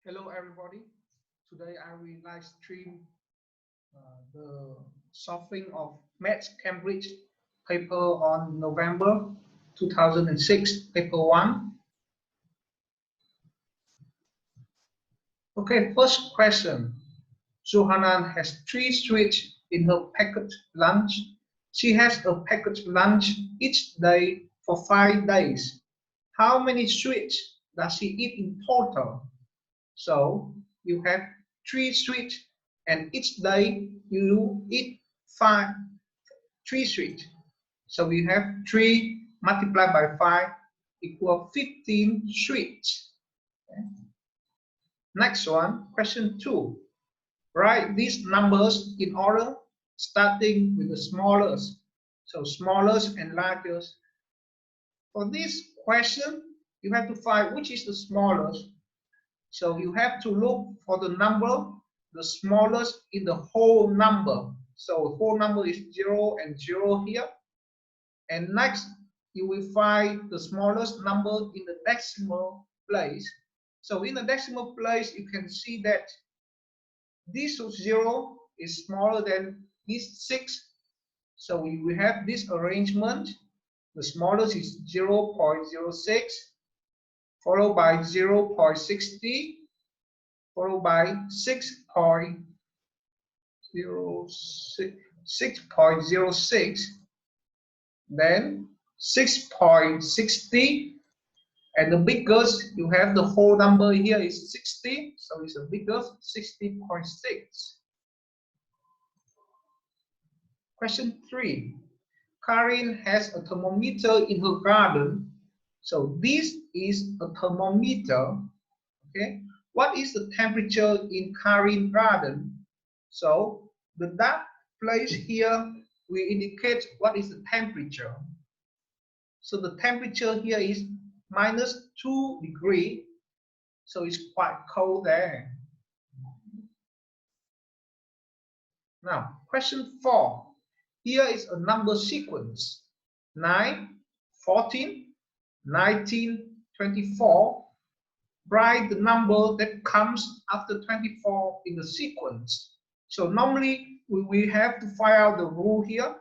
Hello everybody. Today I will live stream the solving of Maths Cambridge paper on November 2006, paper 1. Okay, first question. Johanna has 3 sweets in her packed lunch. She has a packed lunch each day for 5 days. How many sweets does she eat in total? So you have 3 sweets and each day you eat 3 sweets. So we have 3 multiplied by 5 equal 15 sweets. Okay. Next one, question 2. Write these numbers in order starting with the smallest. So smallest and largest. For this question, you have to find which is the smallest. So you have to look for the number, the smallest in the whole number. So the whole number is 0 and 0 here. And next, you will find the smallest number in the decimal place. So in the decimal place, you can see that this 0 is smaller than this 6. So we will have this arrangement. The smallest is 0.06, followed by 0.60, followed by 6.06, then 6.60, and the biggest, you have the whole number here is 60, so it's the biggest, 60.6. Question 3. Karin has a thermometer in her garden. So this is a thermometer. Okay. What is the temperature in Karin's garden? So the dark place here will indicate what is the temperature. So the temperature here is -2 degrees. So it's quite cold there. Now, question 4. Here is a number sequence. 9, 14, 19, 24. Write the number that comes after 24 in the sequence. So normally we have to find out the rule here.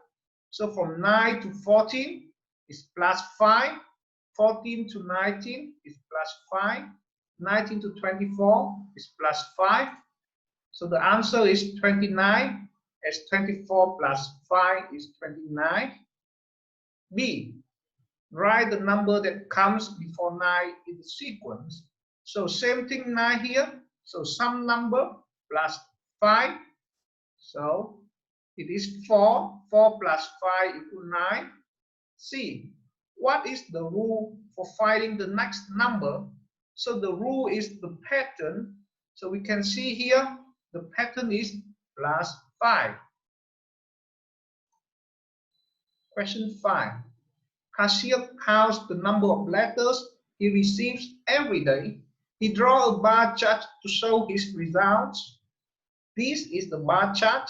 So from 9 to 14 is +5, 14 to 19 is +5, 19 to 24 is +5. So the answer is 29, as 24 plus 5 is 29. B. Write the number that comes before 9 in the sequence. So same thing 9 here. So some number plus 5. So it is 4. 4 plus 5 equals 9. C. What is the rule for finding the next number? So the rule is the pattern. So we can see here the pattern is +5. Question 5. Cashier counts the number of letters he receives every day. He draws a bar chart to show his results. This is the bar chart.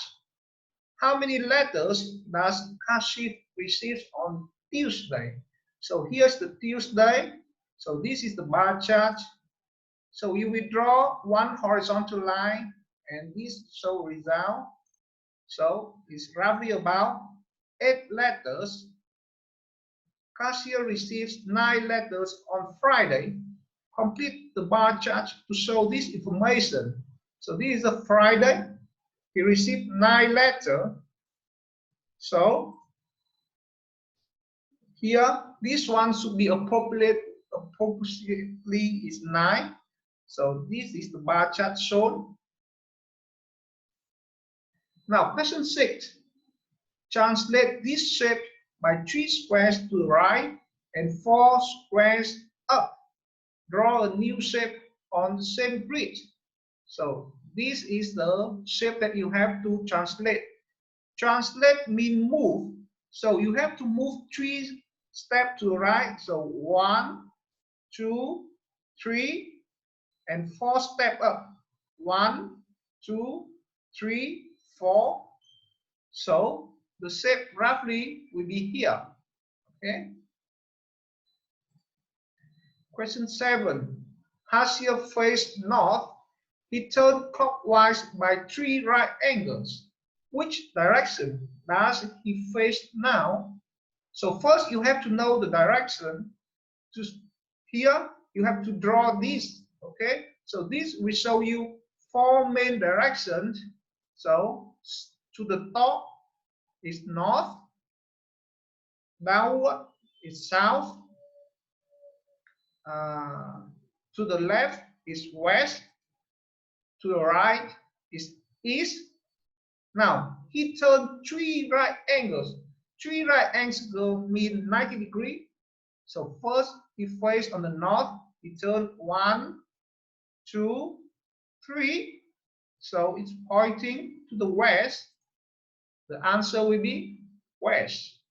How many letters does cashier receive on Tuesday? So here's the Tuesday. So this is the bar chart. So you will draw one horizontal line and this show result. So it's roughly about 8 letters. Cashier receives 9 letters on Friday. Complete the bar chart to show this information. So this is a Friday. He received 9 letters. So here, this one should be appropriately is 9. So this is the bar chart shown. Now, question 6. Translate this shape by 3 squares to the right and 4 squares up. Draw a new shape on the same grid. So this is the shape that you have to translate. Translate means move. So you have to move 3 steps to the right. So 1, 2, 3, and 4 steps up. 1, 2, 3, 4. So the shape roughly will be here. Okay. Question 7. Cashier faced north He turned clockwise by 3 right angles. Which direction does he face now? So first you have to know the direction. To here you have to draw this. Okay, so this will show you 4 main directions. So to the top is north, downward is south, to the left is west, to the right is east. Now he turned 3 right angles. 3 right angles mean 90 degrees. So first he faced on the north. He turned 1, 2, 3. So it's pointing to the west. The answer will be west.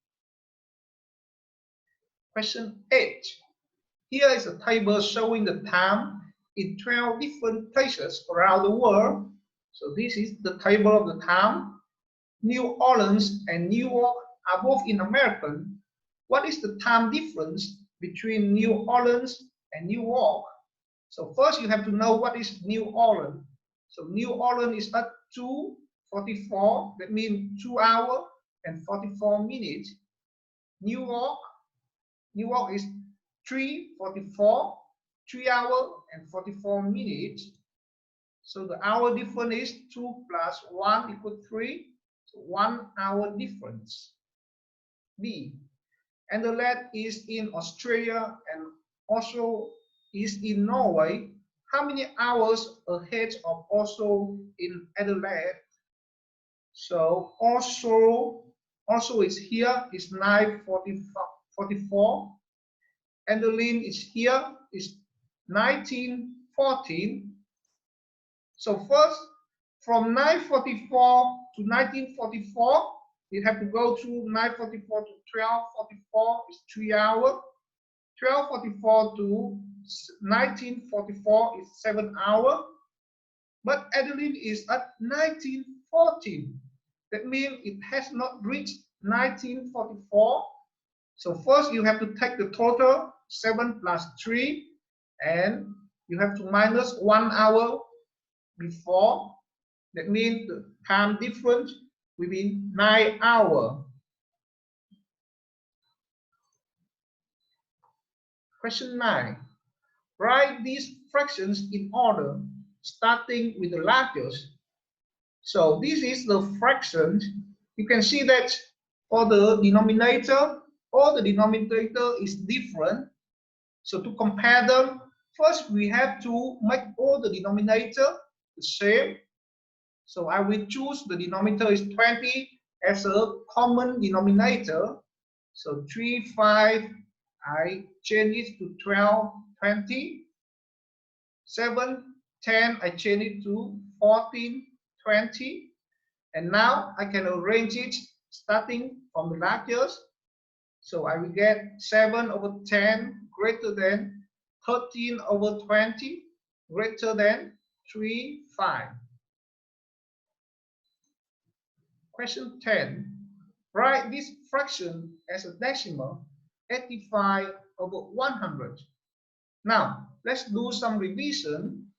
Question 8. Here is a table showing the time in 12 different places around the world. So this is the table of the time. New Orleans and New York are both in America. What is the time difference between New Orleans and New York? So first you have to know what is New Orleans. So New Orleans is at 2:44. That means 2 hours and 44 minutes. New York is 3:44, 3 hours and 44 minutes. So the hour difference is 2 plus 1 equals 3. So 1 hour difference. B. Adelaide is in Australia and Oslo is in Norway. How many hours ahead of Oslo in Adelaide? So Oslo is here, is 9:44. Adelaide is here, is 19:14. So first, from 9:44 to 19:44, you have to go through 9:44 to 12:44 is 3 hours. 12:44 to 19:44 is 7 hours. But Adelaide is at 19:14. That means it has not reached 19:44. So first you have to take the total 7 plus 3 and you have to minus 1 hour before. That means the time difference will be 9 hours. Question 9. Write these fractions in order, starting with the largest. So this is the fraction. You can see that for the denominator, all the denominator is different. So to compare them, first we have to make all the denominator the same. So I will choose the denominator is 20 as a common denominator. So 3, 5, I change it to 12, 20. 7, 10, I change it to 14, 20. And now I can arrange it starting from the largest. So I will get 7/10 greater than 13/20 greater than 3, 5. Question 10. Write this fraction as a decimal, 85/100. Now, let's do some revision.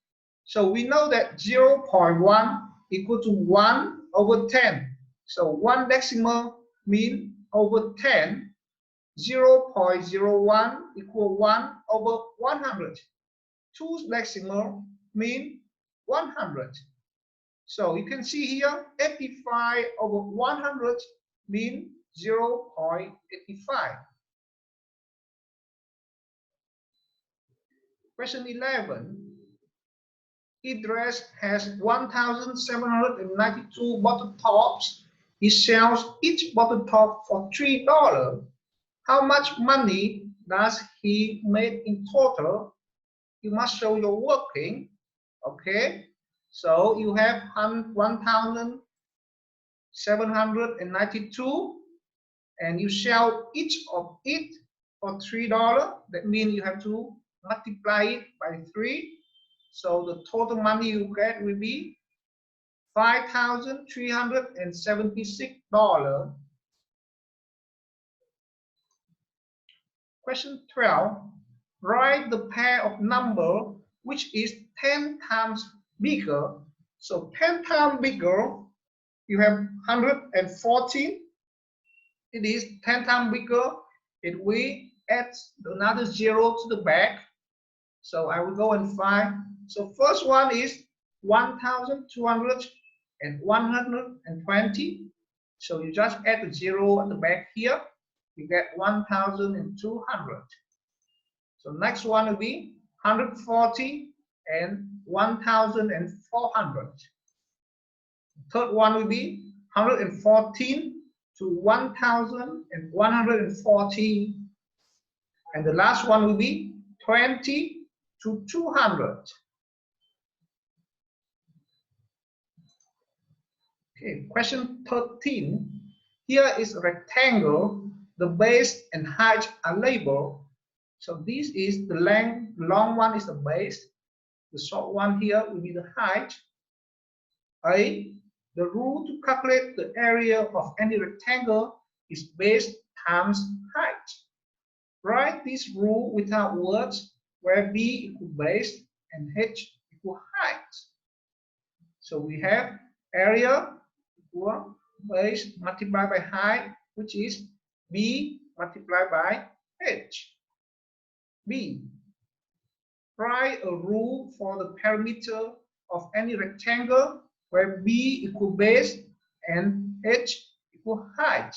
So we know that 0.1 equal to 1/10. So 1 decimal means over 10. 0.01 equal 1/100. 2 decimal mean 100. So you can see here 85/100 mean 0.85. Question 11. Idris has 1,792 bottle tops. He sells each bottle top for $3. How much money does he make in total? You must show your working. Okay, so you have 1,792 and you sell each of it for $3. That means you have to multiply it by 3. So the total money you get will be $5,376. Question 12. Write the pair of number which is 10 times bigger. So 10 times bigger, you have 114. It is 10 times bigger. If we add another zero to the back, so I will go and find. So first one is 1,200 and 120. So you just add the zero at the back here. You get 1,200. So next one will be 140 and 1,400. Third one will be 114 to 1,114. And the last one will be 20 to 200. Okay, question 13. Here is a rectangle. The base and height are labeled. So this is the length. The long one is the base. The short one here will be the height. A. The rule to calculate the area of any rectangle is base times height. Write this rule without words, where b equal base and h equal height. So we have area equal base multiplied by height, which is b multiplied by h. B. Write a rule for the perimeter of any rectangle where b equal base and h equal height.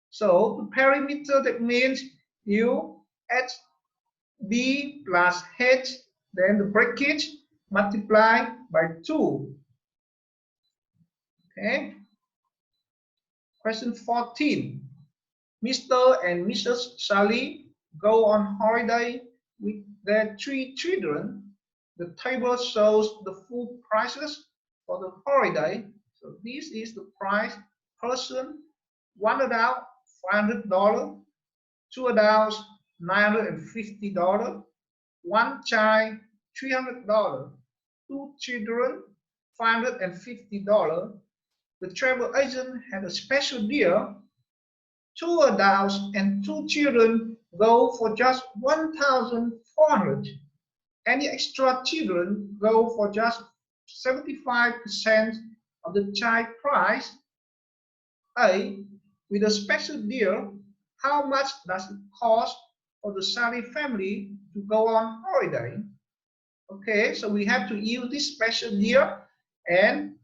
So the perimeter, that means you add b plus h, then the bracket multiply by 2. Okay. Question 14. Mr. and Mrs. Sally go on holiday with their 3 children. The table shows the full prices for the holiday. So this is the price. Person, 1 adult, $500, 2 adults, $950, 1 child, $300, 2 children, $550. The travel agent had a special deal. 2 adults and 2 children go for just 1,400. Any extra children go for just 75% of the child price. A. With a special deal, how much does it cost for the Sally family to go on holiday? Okay, so we have to use this special deal and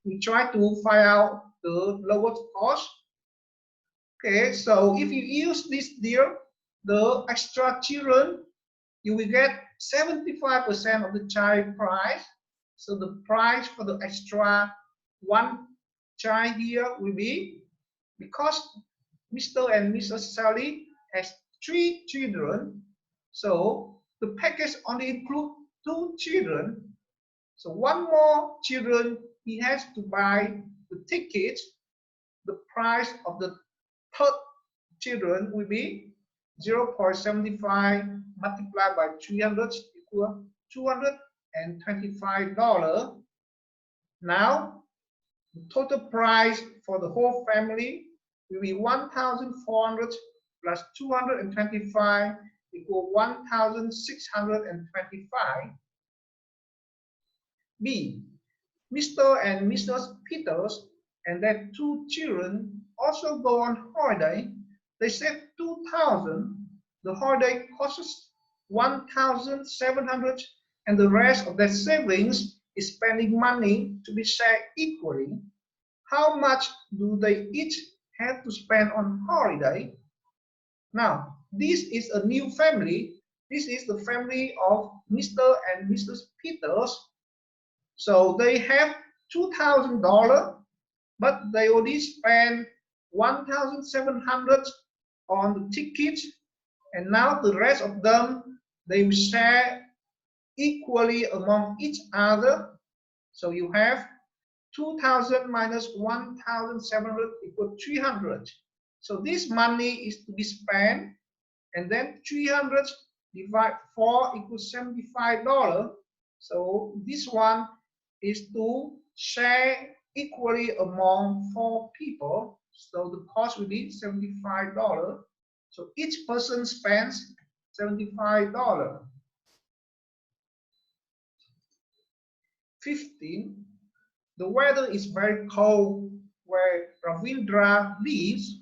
we try to find out the lowest cost. Okay, so if you use this deal, the extra children, you will get 75% of the child price. So the price for the extra 1 child here will be, because Mr. and Mrs. Sally has 3 children, so the package only includes 2 children. So 1 more children, he has to buy the ticket. The price of the third children will be 0.75 multiplied by 300 equal $225. Now, the total price for the whole family will be 1,400 plus 225 equal 1,625. B. Mr. and Mrs. Peters and their 2 children also go on holiday. They save 2,000. The holiday costs 1,700, and the rest of their savings is spending money to be shared equally. How much do they each have to spend on holiday? Now, this is a new family. This is the family of Mr. and Mrs. Peters. So they have $2,000, but they only spend 1,700 on the ticket, and now the rest of them, they will share equally among each other. So you have 2,000 minus 1,700 equal 300. So this money is to be spent, and then 300 divided 4 equals $75. So this one is to share equally among 4 people. So the cost will be $75. So each person spends $75. 15. The weather is very cold where Ravindra lives.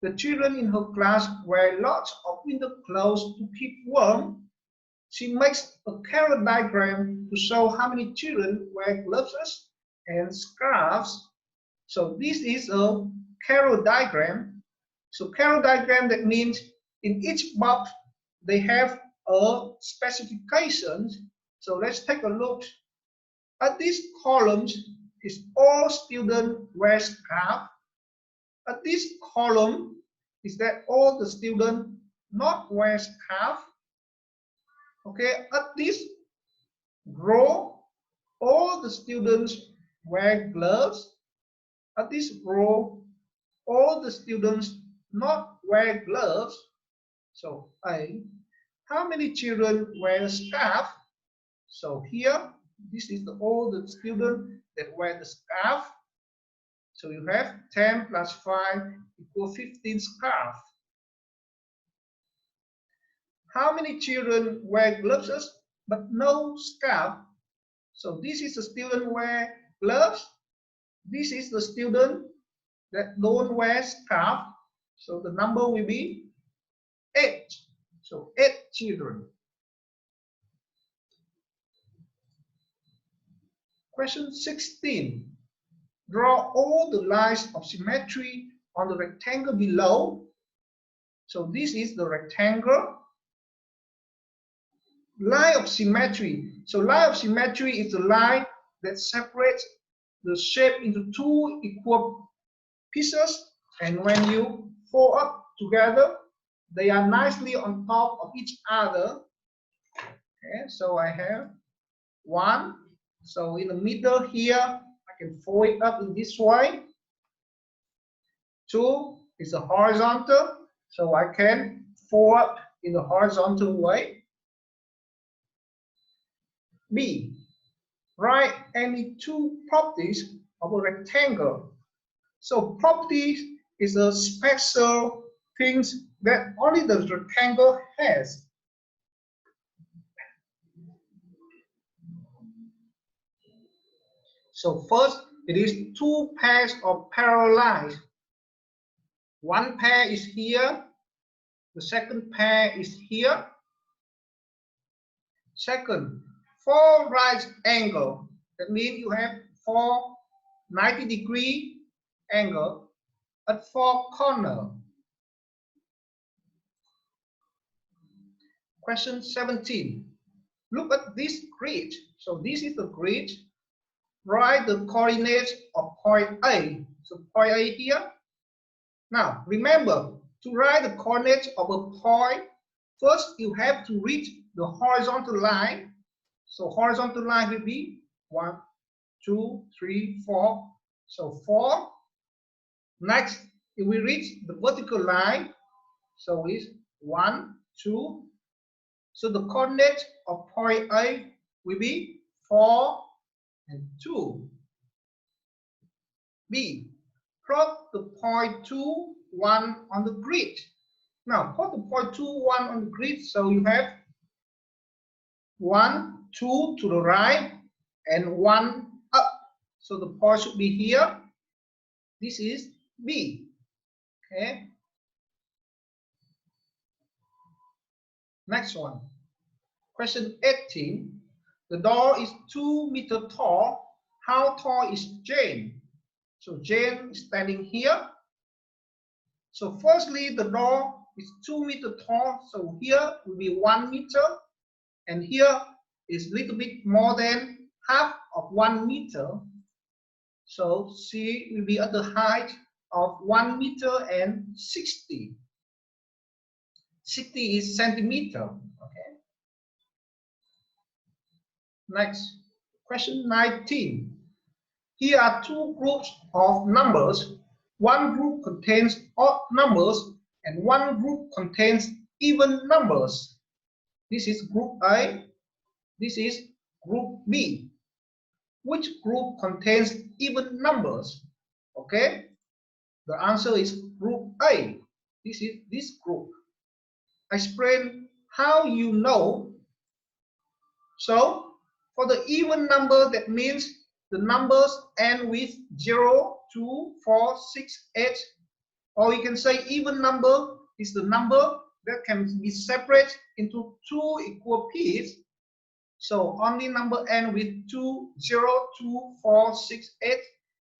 The children in her class wear lots of winter clothes to keep warm. She makes a carrot diagram to show how many children wear gloves and scarves. So this is a carrot diagram. So carrot diagram, that means in each box they have a specification. So let's take a look at these columns. Is all students wear scarf. At this column is that all the students not wear scarf. Okay, at this row all the students wear gloves. At this row all the students not wear gloves. So A, how many children wear a scarf? So here, this is all the students that wear the scarf. So you have 10 plus 5 equals 15 scarf. How many children wear gloves but no scarf? So this is the student wear gloves. This is the student that don't wear scarf. So the number will be 8. So 8 children. Question 16. Draw all the lines of symmetry on the rectangle below. So this is the rectangle. Line of symmetry. So line of symmetry is the line that separates the shape into two equal pieces, and when you fold up together, they are nicely on top of each other. Okay, so I have 1. So in the middle here, I can fold it up in this way. 2 is a horizontal, so I can fold up in the horizontal way. B, write any two properties of a rectangle. So properties is a special things that only the rectangle has. So first, it is two pairs of parallel lines. One pair is here, the second pair is here. Second, 4 right angle. That means you have 4 90-degree angle at 4 corners. Question 17. Look at this grid. So this is the grid. Write the coordinates of point A. So point A here. Now remember, to write the coordinates of a point, first you have to reach the horizontal line. So horizontal line will be 1, 2, 3, 4. So 4. Next, if we reach the vertical line, so it's 1, 2. So the coordinate of point A will be 4 and 2. B, plot the point 2, 1 on the grid. Now plot the point 2, 1 on the grid. So you have 1, 2 to the right and 1 up. So the point should be here. This is B. Okay. Next one. Question 18. The door is 2 meters tall. How tall is Jane? So Jane is standing here. So firstly, the door is 2 meters tall. So here will be 1 meter. And here is a little bit more than half of 1 meter. So she will be at the height of 1 meter and 60. 60 is centimeter. Okay. Next, question 19. Here are two groups of numbers. One group contains odd numbers and one group contains even numbers. This is group A. This is group B. Which group contains even numbers? Okay. The answer is group A. This is this group. Explain how you know. So For the even number, that means the numbers end with 0, 2, 4, 6, 8. Or you can say even number is the number that can be separated into two equal pieces. So only number end with 2, 0, 2, 4, 6, 8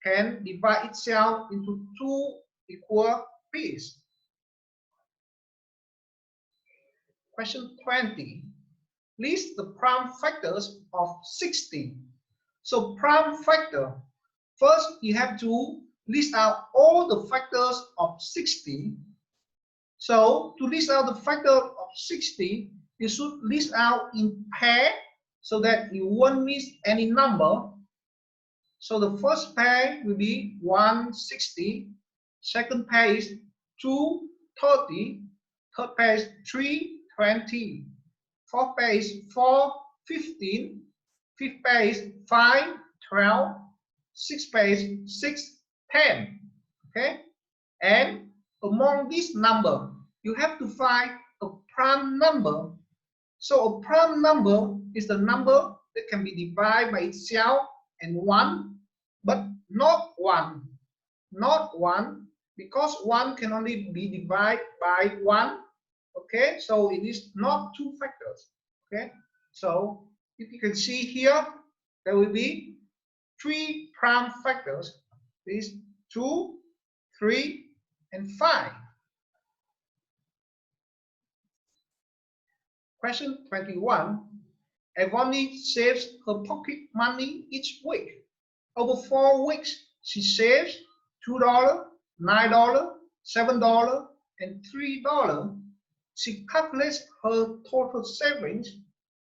can divide itself into two equal pieces. Question 20. List the prime factors of 60. So prime factor, first you have to list out all the factors of 60. So to list out the factor of 60, you should list out in pair so that you won't miss any number. So the first pair will be 160, second pair is 230, third pair is 320, fourth pair is 415, fifth pair is 512, sixth pair is 610. Okay, and among this number, you have to find a prime number. So a prime number is the number that can be divided by itself and 1, but not 1. Not 1, because 1 can only be divided by 1. Okay, so it is not two factors. Okay, so if you can see here, there will be 3 prime factors. This 2, 3, and 5. Question 21. Evony saves her pocket money each week. Over 4 weeks, she saves $2, $9, $7, and $3. She calculates her total savings.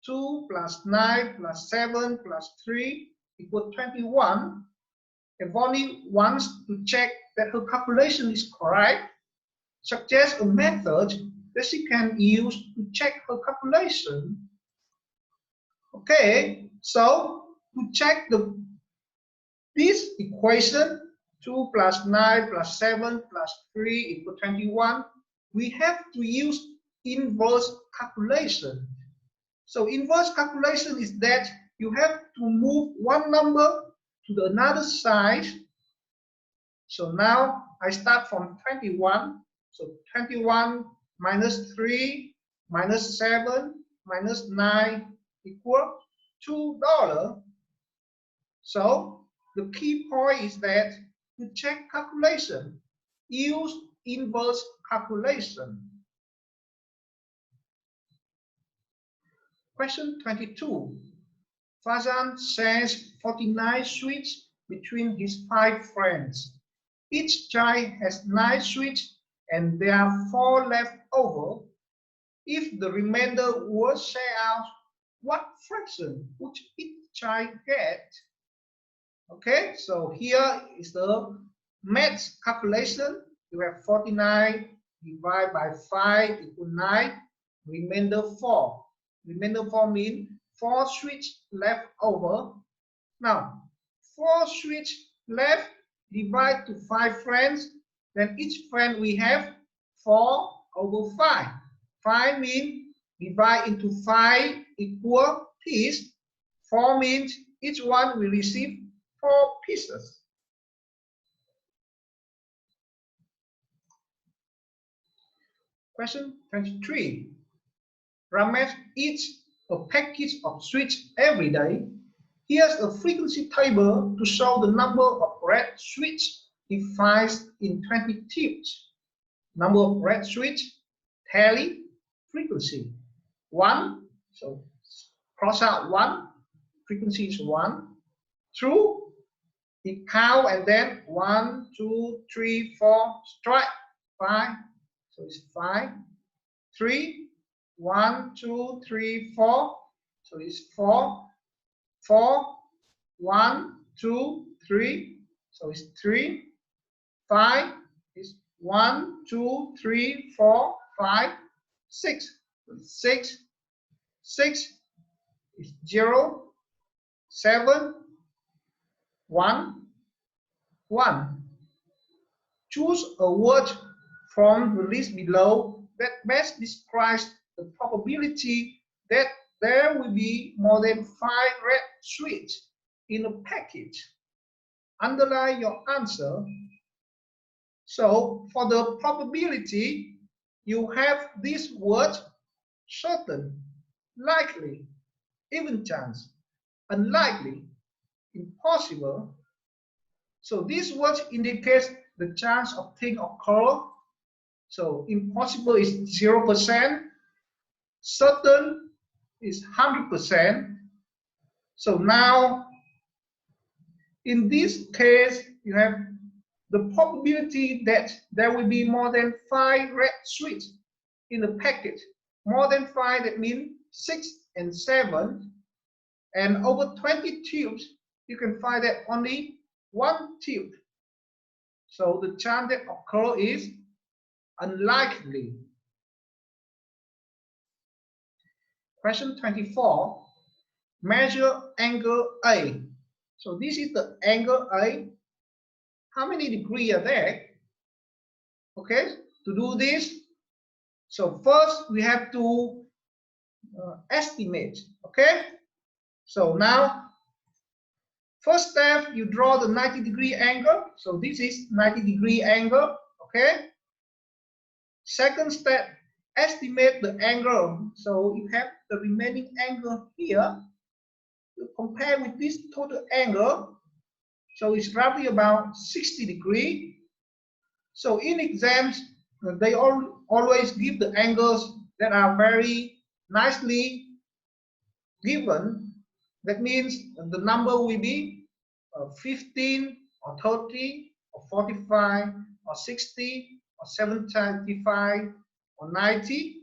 2 plus 9 plus 7 plus 3 equals 21. Evony wants to check that her calculation is correct. Suggest a method that she can use to check her calculation. Okay, so to check this equation, 2 plus 9 plus 7 plus 3 equals 21, we have to use inverse calculation. So inverse calculation is that you have to move one number to the another side. So now I start from 21. So 21 minus 3 minus 7 minus 9 equal $2. So the key point is that to check calculation, use inverse calculation. Question 22. Fazan shares 49 sweets between his 5 friends. Each child has 9 sweets and there are 4 left over. If the remainder was shared out, what fraction would each child get? Okay, so here is the math calculation. You have 49 divided by 5 equals 9, remainder 4. Remainder 4 means 4 sweets left over. Now, 4 sweets left, divide to 5 friends, then each friend we have 4 over 5. 5 means divide into 5 equal pieces. 4 means each one will receive 4 pieces. Question 23. Ramesh eats a package of sweets every day. Here's a frequency table to show the number of red sweets he finds in 20 tips. Number of red sweets, tally, frequency. 1, so cross out 1, frequency is 1. True, he count and then 1, 2, 3, 4, strike 5, so it's 5. 3, 1, 2, 3, 4, so it's 4. 4, 1, 2, 3, so it's 3. 5 is 1, 2, 3, 4, 5, 6. 6. 6 is 0, 7, 1, 1. Choose a word from the list below that best describes the probability that there will be more than 5 red sweets in a package. Underline your answer. So for the probability, you have this word certain, likely, even chance, unlikely, impossible. So this word indicates the chance of thing occur. So impossible is 0%, certain is 100%. So now in this case, you have the probability that there will be more than 5 red sweets in the packet. More than 5, that means 6 and 7. And over 20 tubes, you can find that only 1 tube. So the chance that occur is unlikely. Question 24. Measure angle A. So this is the angle A. How many degrees are there? Okay, to do this, so first we have to estimate. Okay, so now first step, you draw the 90-degree angle. So this is 90-degree angle. Okay, second step, estimate the angle. So you have the remaining angle here to compare with this total angle. So it's roughly about 60 degrees. So in exams, they always give the angles that are very nicely given. That means the number will be 15 or 30 or 45 or 60 or 75 or 90.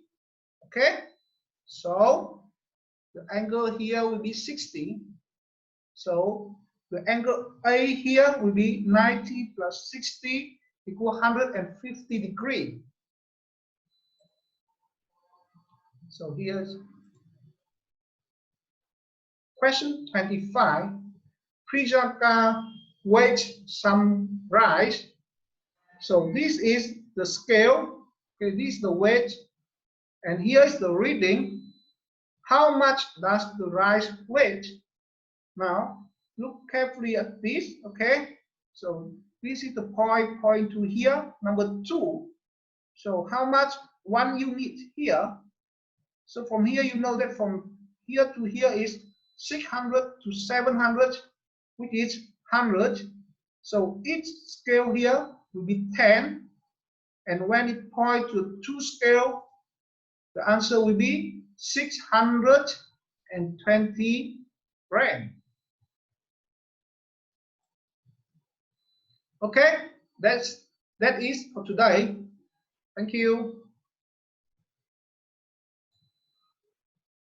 Okay, so the angle here will be 60. So the angle A here will be 90 plus 60 equal 150 degrees. So here's question 25. Priyanka weighs some rice. So this is the scale. Okay, this is the weight, and here is the reading. How much does the rice weigh? Now look carefully at this. Okay, so this is the point to here, number 2. So how much 1 unit here? So from here you know that from here to here is 600 to 700, which is 100. So each scale here will be 10, and when it points to 2 scale, the answer will be 620 grams. Okay, that is for today. Thank you.